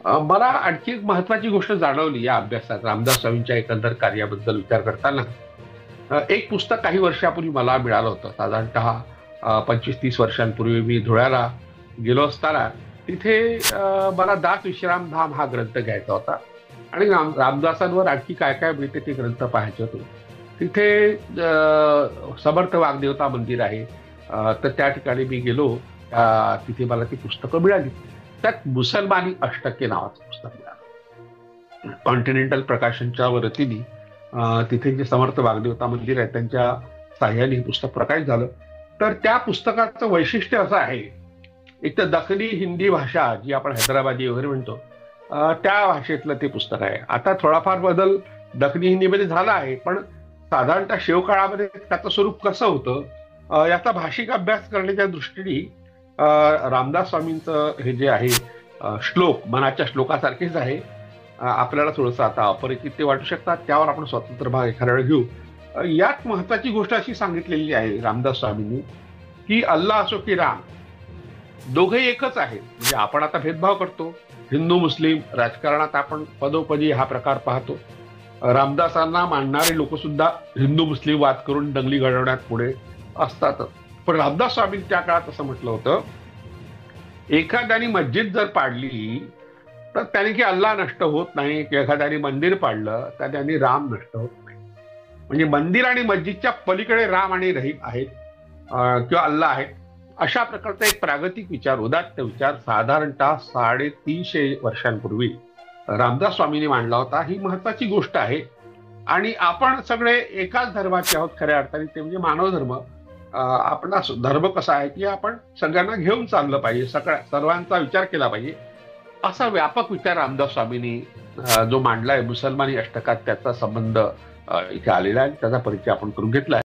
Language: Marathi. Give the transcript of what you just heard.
मला आणखी एक महत्वाची गोष्ट जाणवली या अभ्यासात रामदास स्वामींच्या एकंदर कार्याबद्दल विचार करताना. एक पुस्तक काही वर्षापूर्वी मला मिळालं होतं. साधारणतः 25-30 वर्षांपूर्वी मी धुळ्याला गेलो असताना तिथे मला दास विश्रामधाम हा ग्रंथ घ्यायचा होता आणि रामदासांवर आणखी काय काय मिळते ते ग्रंथ पाहायचे होते. तिथे समर्थ वाग्देवता मंदिर आहे. तर त्या ठिकाणी मी गेलो. तिथे मला ती पुस्तकं मिळाली. त्यात मुसलमानी अष्टके नावाचं पुस्तक मिळालं. कॉन्टिनेंटल प्रकाशनच्या वतीने तिथे जे समर्थ वाग्देवता मंदिर आहे त्यांच्या साह्याने हे पुस्तक प्रकाशित झालं. तर त्या पुस्तकाचं वैशिष्ट्य असं आहे, एक तर दखनी हिंदी भाषा जी आपण हैदराबादी वगैरे म्हणतो त्या भाषेतलं ते पुस्तक आहे. आता थोडाफार बदल दखनी हिंदीमध्ये झाला आहे, पण साधारणतः शिवकाळामध्ये त्याचं स्वरूप कसं होतं याचा भाषिक अभ्यास करण्याच्या दृष्टीने रामदास स्वामींचं हे जे आहे श्लोक मनाच्या श्लोकासारखेच आहे. आपल्याला थोडंसं आता अपरिचित ते वाटू शकतात, त्यावर आपण स्वतंत्र भाग एखाद्या वेळ घेऊ. यात महत्वाची गोष्ट अशी सांगितलेली आहे रामदास स्वामींनी की अल्लाह असो की राम दोघे एकच आहेत. म्हणजे आपण आता भेदभाव करतो हिंदू मुस्लिम राजकारणात, आपण पदोपदी हा प्रकार पाहतो. रामदासांना मानणारे लोक सुद्धा हिंदू मुस्लिम वाद करून दंगली घडवण्यात पुढे असतातच. पण रामदास स्वामी त्या काळात असं म्हटलं होतं, एखाद्याने मस्जिद जर पाडली तर त्याने की अल्लाह नष्ट होत नाही, की एखाद्याने मंदिर पाडलं तर त्याने राम नष्ट होत नाही. म्हणजे मंदिर आणि मस्जिदच्या पलीकडे राम आणि रहीम आहेत किंवा अल्लाह आहेत. अशा प्रकारचा एक प्रागतिक विचार, उदात्त विचार साधारणतः 350 वर्षांपूर्वी रामदास स्वामींनी मांडला होता. ही महत्वाची गोष्ट आहे. आणि आपण सगळे एकाच धर्माचे आहोत खऱ्या अर्थाने, ते म्हणजे मानव धर्म. आपला धर्म कसा आहे की आपण सगळ्यांना घेऊन चाललं पाहिजे, सर्वांचा विचार केला पाहिजे, असा व्यापक विचार रामदास स्वामींनी जो मांडलाय मुसलमानी अष्टकात त्याचा संबंध इथे आलेला आहे. त्याचा परिचय आपण करून घेतलाय.